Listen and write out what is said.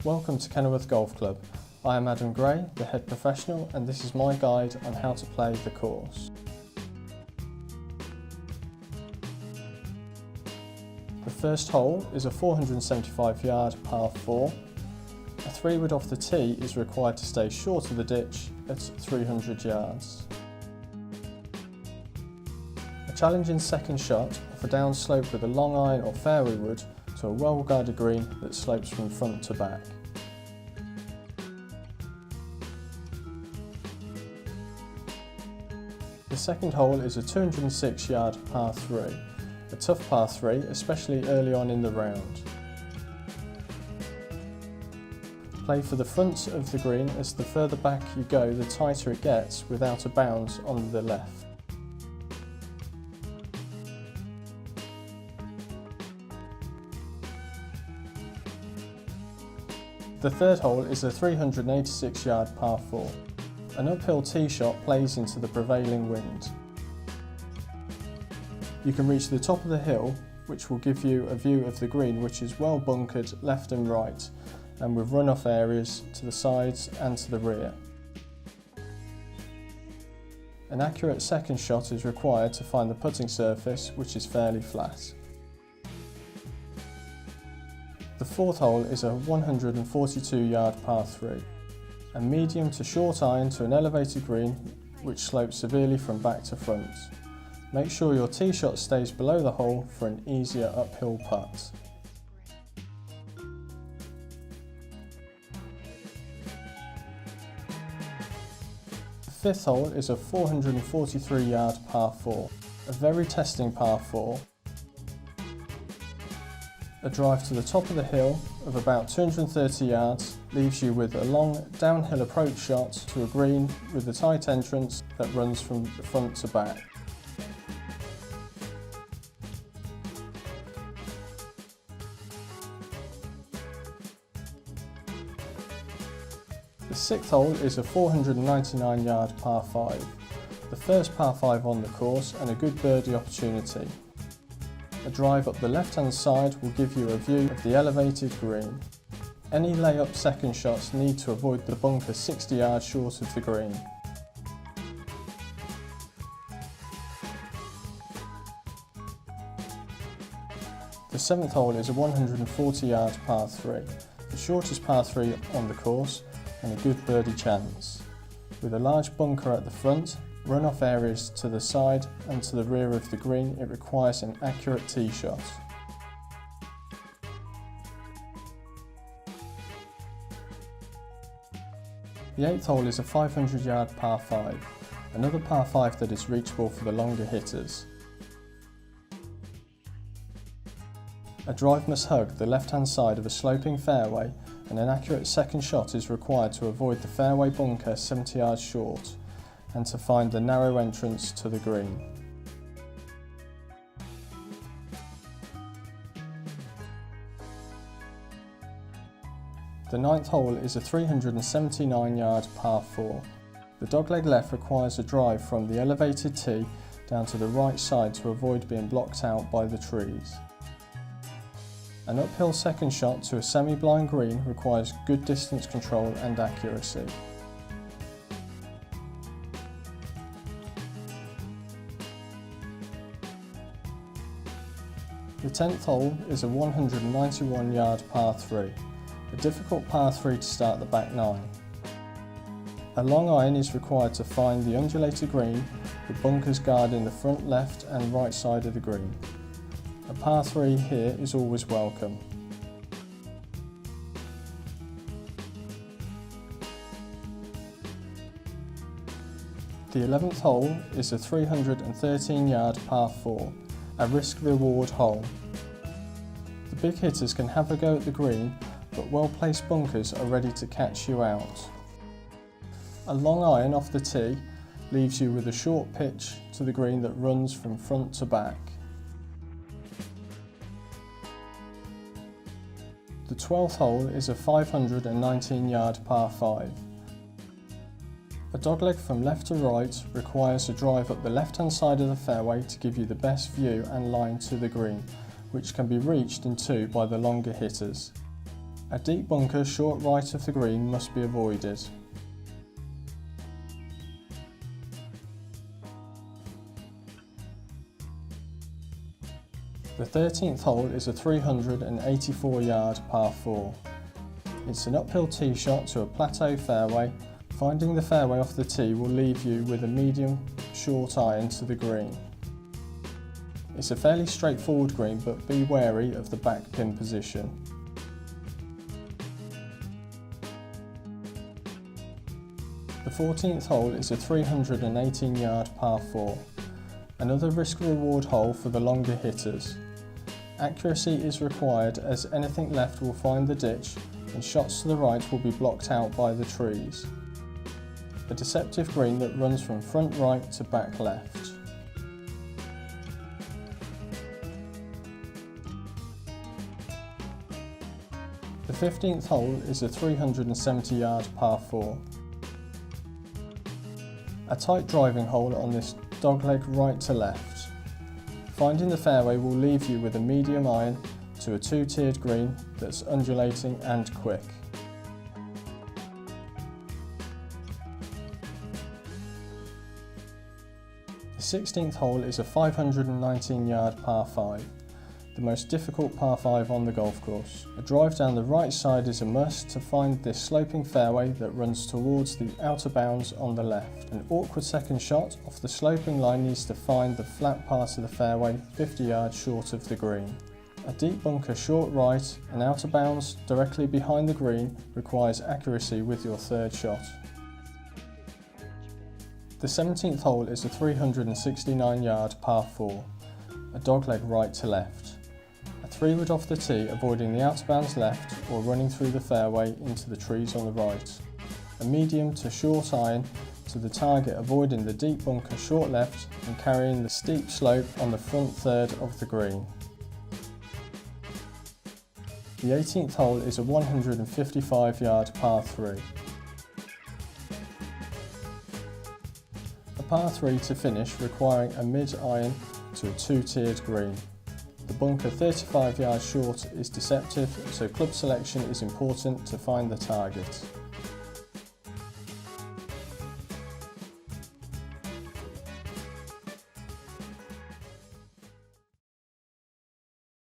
Welcome to Kenilworth Golf Club. I am Adam Gray, the head professional, and this is my guide on how to play the course. The first hole is a 475-yard par 4. A 3-wood off the tee is required to stay short of the ditch at 300 yards. A challenging second shot off a downslope with a long iron or fairway wood to a well-guarded green that slopes from front to back. The second hole is a 206-yard par 3, a tough par 3, especially early on in the round. Play for the front of the green, as the further back you go the tighter it gets without a bounce on the left. The third hole is a 386-yard par 4. An uphill tee shot plays into the prevailing wind. You can reach the top of the hill, which will give you a view of the green, which is well bunkered left and right, and with runoff areas to the sides and to the rear. An accurate second shot is required to find the putting surface, which is fairly flat. The fourth hole is a 142-yard par 3, a medium to short iron to an elevated green which slopes severely from back to front. Make sure your tee shot stays below the hole for an easier uphill putt. The fifth hole is a 443-yard par 4, a very testing par 4. A drive to the top of the hill of about 230 yards leaves you with a long downhill approach shot to a green with a tight entrance that runs from front to back. The sixth hole is a 499-yard par 5, the first par 5 on the course and a good birdie opportunity. A drive up the left-hand side will give you a view of the elevated green. Any lay-up second shots need to avoid the bunker 60 yards short of the green. The seventh hole is a 140-yard par 3, the shortest par 3 on the course and a good birdie chance. With a large bunker at the front, runoff areas to the side and to the rear of the green, it requires an accurate tee shot. The eighth hole is a 500-yard par 5, another par 5 that is reachable for the longer hitters. A drive must hug the left-hand side of a sloping fairway, and an accurate second shot is required to avoid the fairway bunker 70 yards short and to find the narrow entrance to the green. The ninth hole is a 379-yard par 4. The dogleg left requires a drive from the elevated tee down to the right side to avoid being blocked out by the trees. An uphill second shot to a semi-blind green requires good distance control and accuracy. The 10th hole is a 191-yard par 3, a difficult par 3 to start the back 9. A long iron is required to find the undulated green, with bunkers guarding the front left and right side of the green. A par 3 here is always welcome. The 11th hole is a 313-yard par 4, a risk-reward hole. The big hitters can have a go at the green, but well-placed bunkers are ready to catch you out. A long iron off the tee leaves you with a short pitch to the green that runs from front to back. The 12th hole is a 519-yard par 5. A dogleg from left to right requires a drive up the left-hand side of the fairway to give you the best view and line to the green, which can be reached in two by the longer hitters. A deep bunker short right of the green must be avoided. The 13th hole is a 384-yard par 4. It's an uphill tee shot to a plateau fairway. Finding the fairway off the tee will leave you with a medium short iron to the green. It's a fairly straightforward green, but be wary of the back pin position. The 14th hole is a 318-yard par 4. Another risk-reward hole for the longer hitters. Accuracy is required as anything left will find the ditch and shots to the right will be blocked out by the trees. A deceptive green that runs from front right to back left. The 15th hole is a 370-yard par 4. A tight driving hole on this dogleg right to left. Finding the fairway will leave you with a medium iron to a two-tiered green that's undulating and quick. The 16th hole is a 519-yard par 5, the most difficult par 5 on the golf course. A drive down the right side is a must to find this sloping fairway that runs towards the outer bounds on the left. An awkward second shot off the sloping line needs to find the flat part of the fairway 50 yards short of the green. A deep bunker short right and outer bounds directly behind the green requires accuracy with your third shot. The 17th hole is a 369-yard par 4, a dogleg right to left. A 3-wood off the tee, avoiding the out of bounds left or running through the fairway into the trees on the right. A medium to short iron to the target, avoiding the deep bunker short left and carrying the steep slope on the front third of the green. The 18th hole is a 155-yard par 3. A par 3 to finish, requiring a mid-iron to a two-tiered green. The bunker 35 yards short is deceptive, so club selection is important to find the target.